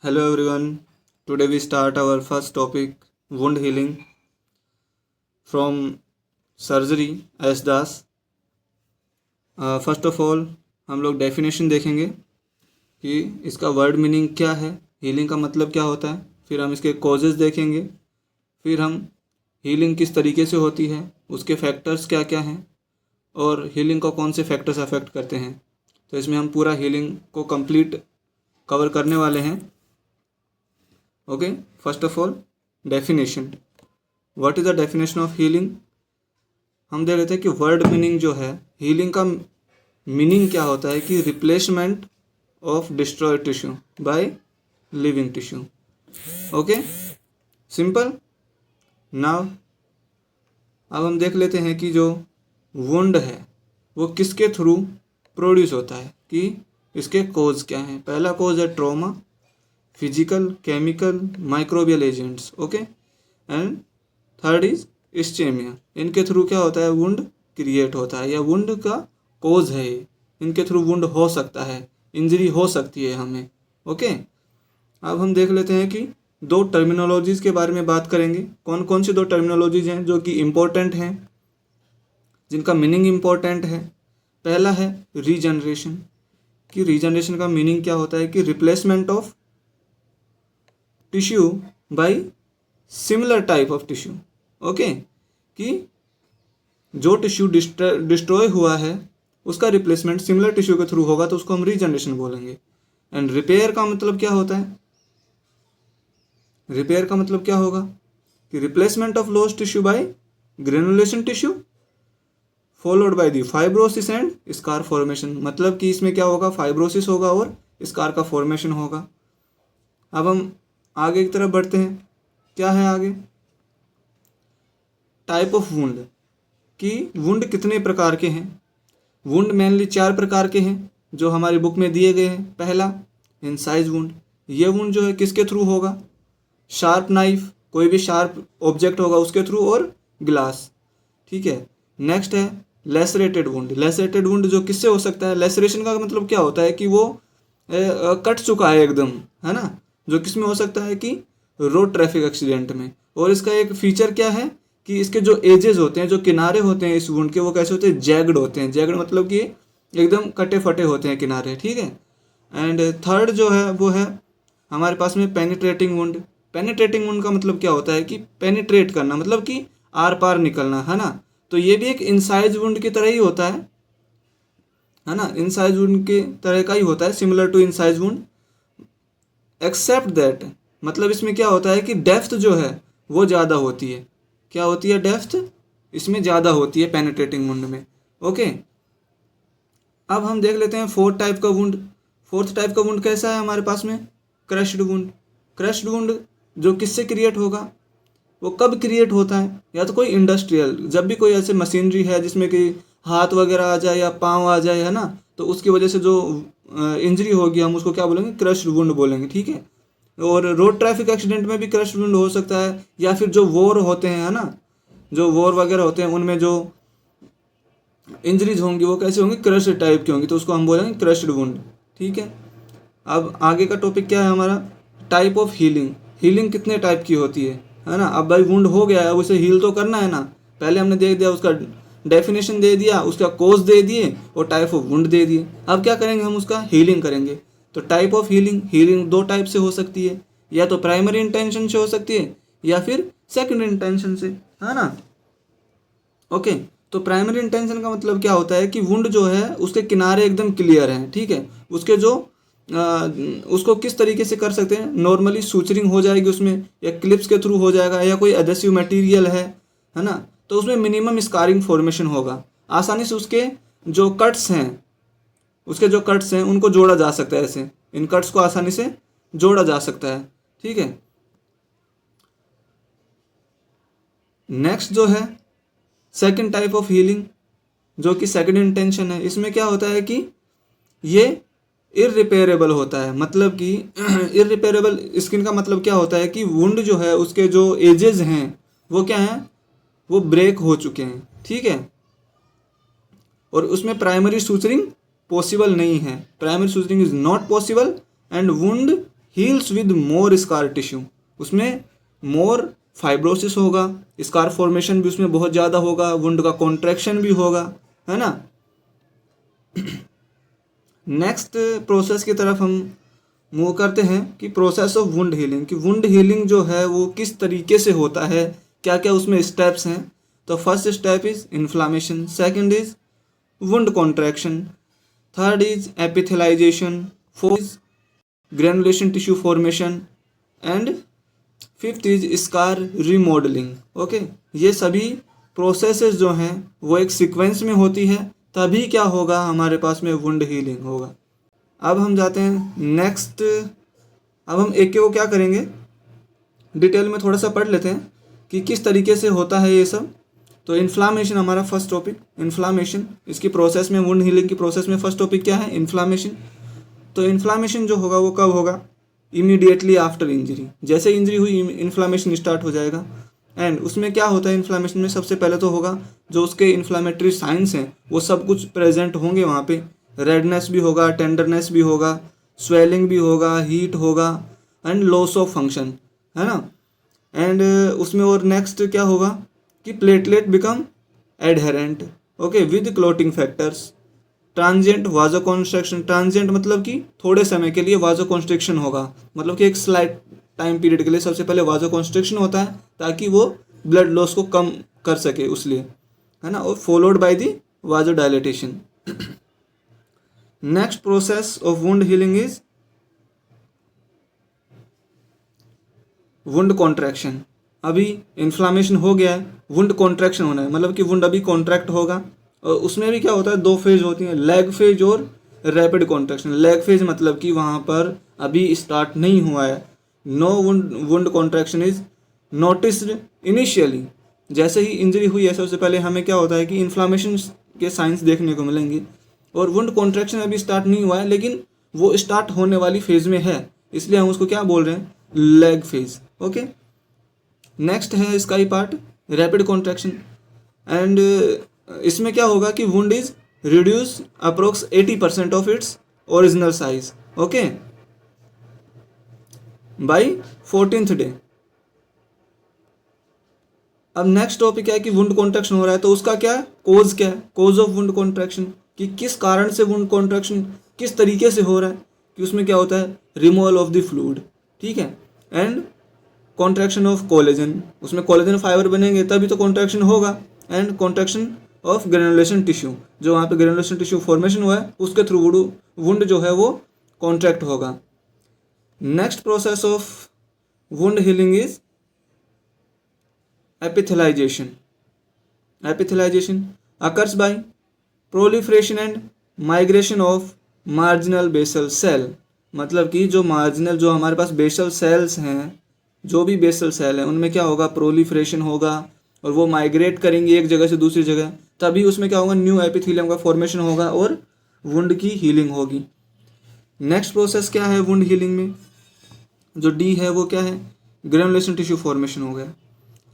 Hello everyone. Today we start our first topic, wound healing from surgery as Das. First of all हम लोग definition देखेंगे कि इसका word meaning क्या है, हीलिंग का मतलब क्या होता है। फिर हम इसके कॉजेज़ देखेंगे। फिर हम हीलिंग किस तरीके से होती है, उसके फैक्टर्स क्या क्या हैं और हीलिंग को कौन से फैक्टर्स अफेक्ट करते हैं। तो इसमें हम पूरा हीलिंग को कंप्लीट कवर करने वाले हैं। Okay, first of all definition. What is the definition of healing. हम देख लेते हैं कि वर्ड मीनिंग जो है, हीलिंग का मीनिंग क्या होता है कि replacement of destroyed tissue by living tissue. Okay, simple. Now अब हम देख लेते हैं कि जो वुंड है वो किसके थ्रू प्रोड्यूस होता है, कि इसके कोज क्या हैं। पहला कोज है trauma, physical, chemical, microbial agents. Okay, and third is ischaemia. इनके थ्रू क्या होता है, वुंड क्रिएट होता है या वुंड का कोज है ये। इनके थ्रू वुंड हो सकता है, इंजरी हो सकती है हमें। ओके, अब हम देख लेते हैं कि दो टर्मिनोलॉजीज़ के बारे में बात करेंगे। कौन कौन सी दो टर्मिनोलॉजीज़ हैं जो कि इम्पोर्टेंट हैं, जिनका मीनिंग इम्पोर्टेंट है। पहला है रीजनरेशन, कि रीजनरेशन का मीनिंग क्या होता है कि replacement of tissue bye similar type of tissue. Okay, कि जो टिश्यू डिस्ट्रॉय हुआ है उसका रिप्लेसमेंट सिमिलर टिश्यू के थ्रू होगा तो उसको हम रीजनरेशन बोलेंगे। एंड रिपेयर का मतलब क्या होता है, रिपेयर का मतलब क्या होगा कि replacement of lost tissue bye granulation tissue followed by the fibrosis and scar formation. मतलब कि इसमें क्या होगा, फाइब्रोसिस होगा और स्कार का फॉर्मेशन होगा। अब हम आगे की तरफ बढ़ते हैं। क्या है आगे, टाइप ऑफ वुंड, कि वुंड कितने प्रकार के हैं। वुंड मेनली 4 प्रकार के हैं जो हमारी बुक में दिए गए हैं। पहला इंसाइज वुंड, ये वुंड जो है किसके थ्रू होगा, शार्प नाइफ, कोई भी शार्प ऑब्जेक्ट होगा उसके थ्रू, और ग्लास। ठीक है, नेक्स्ट है लेसरेटेड वुंड। लेसरेटेड वुंड जो किससे हो सकता है, लेसरेशन का मतलब क्या होता है कि वो कट चुका है एकदम, है ना। जो किस में हो सकता है कि रोड ट्रैफिक एक्सीडेंट में। और इसका एक फीचर क्या है कि इसके जो एजेस होते हैं, जो किनारे होते हैं इस वुंड के, वो कैसे होते हैं, जैग्ड होते हैं। जैग्ड मतलब कि एकदम कटे फटे होते हैं किनारे। ठीक है, एंड थर्ड जो है वो है हमारे पास में पेनिट्रेटिंग वुंड। पेनिट्रेटिंग वुंड का मतलब क्या होता है कि पेनिट्रेट करना, मतलब कि आर पार निकलना, है ना। तो ये भी एक इंसाइज वुंड की तरह ही होता है ना। इंसाइज वुंड के तरह का ही होता है, similar to incised wound, except that. मतलब इसमें क्या होता है कि डेप्थ जो है वो ज़्यादा होती है। क्या होती है, डेप्थ इसमें ज़्यादा होती है पेनिट्रेटिंग वुंड में। ओके, अब हम देख लेते हैं फोर्थ टाइप का वुंड। फोर्थ टाइप का वुंड कैसा है हमारे पास में, क्रश्ड वुंड। क्रश्ड वुंड जो किससे क्रिएट होगा, वो कब क्रिएट होता है, या तो कोई इंडस्ट्रियल, जब भी कोई ऐसे मशीनरी है जिसमें कि हाथ वगैरह आ जाए या पाँव आ जाए, है ना, तो उसकी वजह से जो इंजरी होगी हम उसको क्या बोलेंगे, क्रश्ड वुंड बोलेंगे। ठीक है, और रोड ट्रैफिक एक्सीडेंट में भी क्रश्ड वुंड हो सकता है, या फिर जो वॉर होते हैं, है ना, जो वॉर वगैरह होते हैं उनमें जो इंजरीज होंगी वो कैसे होंगी, क्रश्ड टाइप की होंगी, तो उसको हम बोलेंगे क्रश्ड वुंड। ठीक है, अब आगे का टॉपिक क्या है हमारा, टाइप ऑफ हीलिंग। हीलिंग कितने टाइप की होती है ना। अब भाई वुंड हो गया है, अब उसे हील तो करना है ना। पहले हमने देख दिया, उसका डेफिनेशन दे दिया, उसका कोज दे दिए और टाइप ऑफ वुंड दे दिए। अब क्या करेंगे, हम उसका हीलिंग करेंगे। तो type of healing, healing 2 type से हो सकती है, या तो प्राइमरी इंटेंशन से हो सकती है या फिर सेकेंड इंटेंशन से, है ना। ओके, तो प्राइमरी इंटेंशन का मतलब क्या होता है कि वुंड जो है उसके किनारे एकदम क्लियर हैं। ठीक है, उसके जो उसको किस तरीके से कर सकते हैं, नॉर्मली सूचरिंग हो जाएगी उसमें, या क्लिप्स के थ्रू हो जाएगा, या कोई एडहेसिव मटेरियल है ना, तो उसमें मिनिमम स्कारिंग फॉर्मेशन होगा। आसानी से उसके जो कट्स हैं उनको जोड़ा जा सकता है, ऐसे इन कट्स को आसानी से जोड़ा जा सकता है। ठीक है, नेक्स्ट जो है सेकंड टाइप ऑफ हीलिंग, जो कि सेकंड इंटेंशन है। इसमें क्या होता है कि ये इररिपेयरेबल होता है। मतलब कि इररिपेयरेबल स्किन का मतलब क्या होता है कि वुंड जो है उसके जो एजेस हैं वो क्या हैं, वो ब्रेक हो चुके हैं। ठीक है, और उसमें प्राइमरी सूचरिंग पॉसिबल नहीं है, primary suturing is not possible and wound heels with more scar tissue, उसमें मोर फाइब्रोसिस होगा, स्कार फॉर्मेशन भी उसमें बहुत ज़्यादा होगा, वुंड का कॉन्ट्रैक्शन भी होगा, है ना। नेक्स्ट प्रोसेस की तरफ हम मूव करते हैं कि प्रोसेस ऑफ वुंड हीलिंग, कि वुंड हीलिंग जो है वो किस तरीके से होता है, क्या क्या उसमें स्टेप्स हैं। तो first step is inflammation, second is wound contraction, third is epithelialization, fourth is granulation tissue formation and fifth is scar remodelling. Okay, ये सभी प्रोसेसेस जो हैं वो एक सीक्वेंस में होती है, तभी क्या होगा, हमारे पास में वुंड हीलिंग होगा। अब हम जाते हैं नेक्स्ट, अब हम एक को क्या करेंगे, डिटेल में थोड़ा सा पढ़ लेते हैं कि किस तरीके से होता है ये सब। तो इन्फ्लामेशन हमारा फर्स्ट टॉपिक, इन्फ्लामेशन, इसकी प्रोसेस में, वुंड हीलिंग की प्रोसेस में फर्स्ट टॉपिक क्या है, इन्फ्लामेशन। तो इन्फ्लामेशन जो होगा वो कब होगा, इमीडिएटली आफ्टर इंजरी, जैसे इंजरी हुई इन्फ्लामेशन स्टार्ट हो जाएगा। एंड उसमें क्या होता है इन्फ्लामेशन में, सबसे पहले तो होगा जो उसके इन्फ्लामेटरी साइंस हैं वो सब कुछ प्रेजेंट होंगे वहाँ पे, रेडनेस भी होगा, टेंडरनेस भी होगा, स्वेलिंग भी होगा, हीट होगा एंड लॉस ऑफ फंक्शन, है ना। एंड उसमें और नेक्स्ट क्या होगा कि platelet become adherent, okay, with clotting factors, transient vasoconstriction, transient मतलब कि थोड़े समय के लिए वाजोकॉन्स्ट्रिक्शन होगा, मतलब कि एक स्लाइट टाइम पीरियड के लिए सबसे पहले वाजोकॉन्स्ट्रिक्शन होता है ताकि वो ब्लड लॉस को कम कर सके उसलिए, है ना, और followed by the vasodilatation. Next process of wound healing is wound contraction. अभी इन्फ्लामेशन हो गया है, वुंड कॉन्ट्रैक्शन होना है, मतलब कि वुंड अभी कॉन्ट्रैक्ट होगा, और उसमें भी क्या होता है, दो फेज होती हैं, लेग फेज और रैपिड कॉन्ट्रैक्शन। लेग फेज मतलब कि वहाँ पर अभी स्टार्ट नहीं हुआ है, no wound contraction is noticed initially, जैसे ही इंजरी हुई है सबसे पहले हमें क्या होता है कि इन्फ्लामेशन के साइंस देखने को मिलेंगे, और वुंड कॉन्ट्रैक्शन अभी स्टार्ट नहीं हुआ है लेकिन वो स्टार्ट होने वाली फेज में है, इसलिए हम उसको क्या बोल रहे हैं, लेग फेज। ओके, नेक्स्ट है sky part, rapid contraction. And इसमें क्या होगा कि wound is reduce approx 80% of its original size, okay, by 14th day. अब नेक्स्ट टॉपिक है कि वुंड कॉन्ट्रैक्शन हो रहा है तो उसका क्या है, कोज ऑफ वुंड कॉन्ट्रैक्शन, कि किस कारण से वुंड कॉन्ट्रैक्शन किस तरीके से हो रहा है, कि उसमें क्या होता है, रिमूवल ऑफ द फ्लूइड, ठीक है, एंड कॉन्ट्रैक्शन ऑफ कोलेजन, उसमें कोलेजन फाइबर बनेंगे तभी तो कॉन्ट्रैक्शन होगा, and contraction of granulation tissue, जो वहाँ पे ग्रेनुलेशन टिश्यू फॉर्मेशन हुआ है उसके थ्रू वुंड जो है वो कॉन्ट्रैक्ट होगा। Next process of wound healing is epithelialization. Epithelialization occurs by proliferation and migration of marginal basal cell, मतलब कि जो मार्जिनल, जो हमारे पास बेसल सेल्स हैं, जो भी बेसल सेल हैं उनमें क्या होगा, प्रोलिफरेशन होगा और वो माइग्रेट करेंगे एक जगह से दूसरी जगह, तभी उसमें क्या होगा, न्यू एपिथेलियम का फॉर्मेशन होगा और वुंड की हीलिंग होगी। नेक्स्ट प्रोसेस क्या है वुंड हीलिंग में, जो डी है वो क्या है, ग्रेनुलेशन टिश्यू फॉर्मेशन हो गया।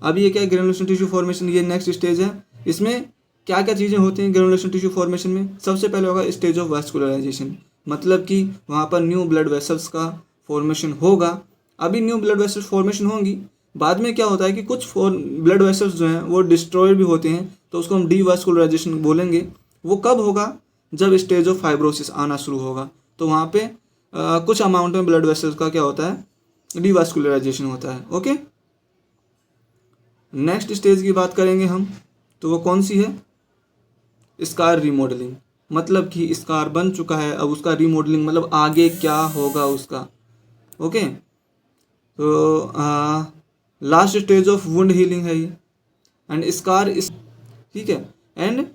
अब ये क्या है, ग्रेनुलेशन टिश्यू फॉर्मेशन, ये नेक्स्ट स्टेज है। इसमें क्या क्या चीज़ें होती हैं ग्रेनुलेशन टिश्यू फॉर्मेशन में, सबसे पहले होगा स्टेज ऑफ वास्कुलराइजेशन, मतलब कि वहाँ पर न्यू ब्लड वेसल्स का फॉर्मेशन होगा। अभी न्यू ब्लड वेसल्स फॉर्मेशन होंगी, बाद में क्या होता है कि कुछ ब्लड वेसल्स जो हैं वो डिस्ट्रॉय भी होते हैं, तो उसको हम डीवास्कुलराइजेशन बोलेंगे। वो कब होगा, जब स्टेज ऑफ फाइब्रोसिस आना शुरू होगा, तो वहाँ पे कुछ अमाउंट में ब्लड वेसल्स का क्या होता है, डीवास्कुलराइजेशन होता है। ओके, नेक्स्ट स्टेज की बात करेंगे हम, तो वो कौन सी है, स्कार रिमॉडलिंग, मतलब कि स्कार बन चुका है, अब उसका रिमॉडलिंग मतलब आगे क्या होगा उसका। ओके, तो last stage of wound healing है ये, एंड स्कार इस, ठीक है, एंड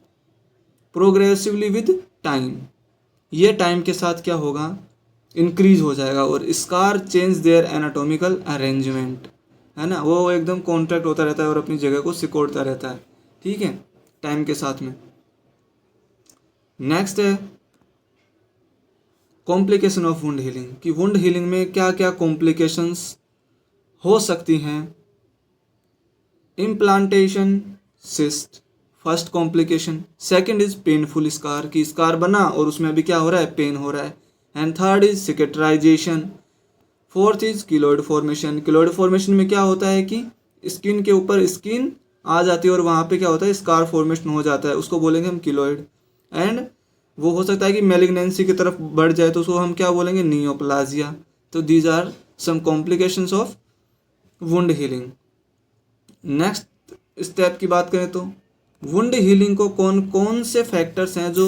प्रोग्रेसिवली विद टाइम, ये टाइम के साथ क्या होगा, इंक्रीज हो जाएगा, और scar change their anatomical arrangement, है ना, वो एकदम कॉन्ट्रैक्ट होता रहता है और अपनी जगह को सिकोड़ता रहता है, ठीक है, टाइम के साथ में। नेक्स्ट है कॉम्प्लिकेशन ऑफ वुंड हीलिंग, कि वुंड हीलिंग में क्या क्या कॉम्प्लिकेशंस हो सकती हैं। Implantation cyst, first complication. Second is painful scar, कि स्कार बना और उसमें अभी क्या हो रहा है, पेन हो रहा है। And third is cicatrization, fourth is keloid formation. Keloid formation में क्या होता है कि स्किन के ऊपर स्किन आ जाती है और वहाँ पे क्या होता है, स्कार फॉर्मेशन हो जाता है, उसको बोलेंगे हम कीलॉइड। एंड वो हो सकता है कि मेलिग्नेंसी की तरफ बढ़ जाए तो उसको हम क्या बोलेंगे, नियोप्लाजिया। तो these are some complications of wound healing. Next step की बात करें तो वुंड हीलिंग को कौन कौन से फैक्टर्स हैं जो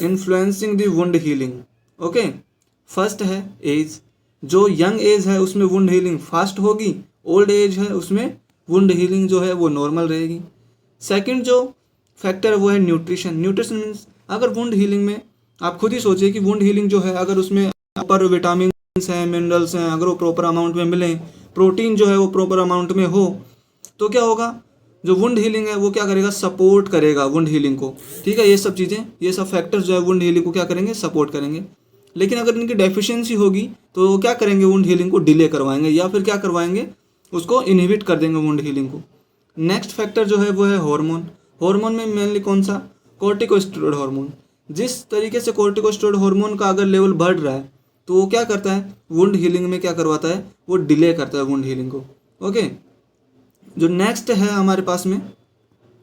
influencing the wound healing. Okay, first है एज। जो यंग एज है उसमें वुंड हीलिंग फास्ट होगी, ओल्ड एज है उसमें वुंड हीलिंग जो है वो नॉर्मल रहेगी। सेकंड जो फैक्टर है वो है न्यूट्रिशन। न्यूट्रिशन मीन्स अगर वुंड हीलिंग में आप खुद ही सोचिए कि वुंड हीलिंग जो है अगर उसमें प्रॉपर विटामिन हैं, मिनरल्स हैं, अगर वो प्रॉपर अमाउंट में मिलें, प्रोटीन जो है वो प्रॉपर अमाउंट में हो, तो क्या होगा, जो वुंड हीलिंग है वो क्या करेगा, सपोर्ट करेगा वुंड हीलिंग को। ठीक है, ये सब चीज़ें, ये सब फैक्टर्स जो है वुंड हीलिंग को क्या करेंगे, सपोर्ट करेंगे। लेकिन अगर इनकी डेफिशिएंसी होगी तो वो क्या करेंगे, वुंड हीलिंग को डिले करवाएंगे या फिर क्या करवाएंगे, उसको इनहिबिट कर देंगे वुंड हीलिंग को। नेक्स्ट फैक्टर जो है वो है हार्मोन। हार्मोन में मेनली कौन सा, कॉर्टिकोस्टेरॉइड हार्मोन। जिस तरीके से कॉर्टिकोस्टेरॉइड हार्मोन का अगर लेवल बढ़ रहा है तो वो क्या करता है, वुंड हीलिंग में क्या करवाता है, वो डिले करता है वुंड हीलिंग को। ओके, जो नेक्स्ट है हमारे पास में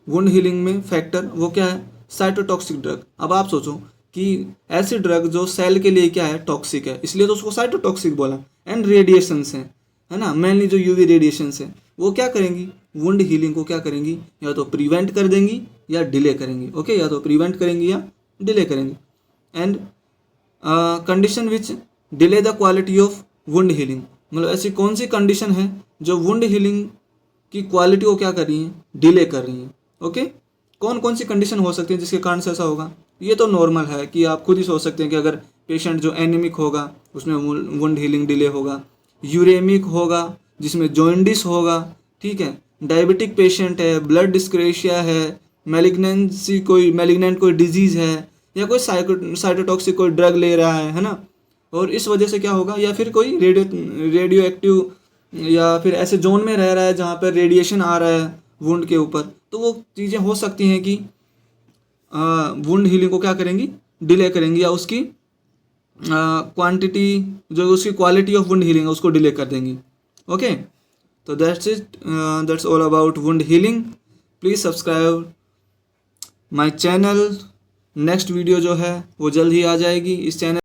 वुंड हीलिंग में फैक्टर, वो क्या है, साइटोटॉक्सिक ड्रग। अब आप सोचो कि ऐसी ड्रग जो सेल के लिए क्या है, टॉक्सिक है, इसलिए तो उसको साइटोटॉक्सिक बोला। एंड रेडिएशंस हैं, है ना, मेनली जो यूवी रेडिएशंस हैं वो क्या करेंगी, वुंड हीलिंग को क्या करेंगी, या तो प्रिवेंट कर देंगी या डिले करेंगी। ओके, या तो प्रिवेंट करेंगी या डिले करेंगी। And condition which delay the quality of wound healing, मतलब ऐसी कौन सी कंडीशन है जो वुंड हीलिंग की क्वालिटी को क्या कर रही हैं, डिले कर रही हैं। ओके, कौन कौन सी कंडीशन हो सकती है जिसके कारण से ऐसा होगा। ये तो नॉर्मल है कि आप खुद ही सोच सकते हैं कि अगर पेशेंट जो एनीमिक होगा उसमें वुंड हीलिंग डिले होगा, यूरेमिक होगा जिसमें जॉइंडिस होगा, ठीक है, डायबिटिक पेशेंट है, ब्लड डिस्क्रेशिया है, मैलिग्नेंसी कोई मैलिग्नेंट कोई डिजीज़ है, या कोई साइटोटॉक्सिक कोई ड्रग ले रहा है ना, और इस वजह से क्या होगा, या फिर कोई रेडियो एक्टिव या फिर ऐसे जोन में रह रहा है जहाँ पर रेडिएशन आ रहा है वुंड के ऊपर, तो वो चीज़ें हो सकती हैं कि वुंड हीलिंग को क्या करेंगी, डिले करेंगी, या उसकी क्वांटिटी जो उसकी क्वालिटी ऑफ वुंड हीलिंग है उसको डिले कर देंगी। ओके, तो that's it, that's all about wound healing. Please subscribe my channel. Next video जो है वो जल्द ही आ जाएगी इस चैनल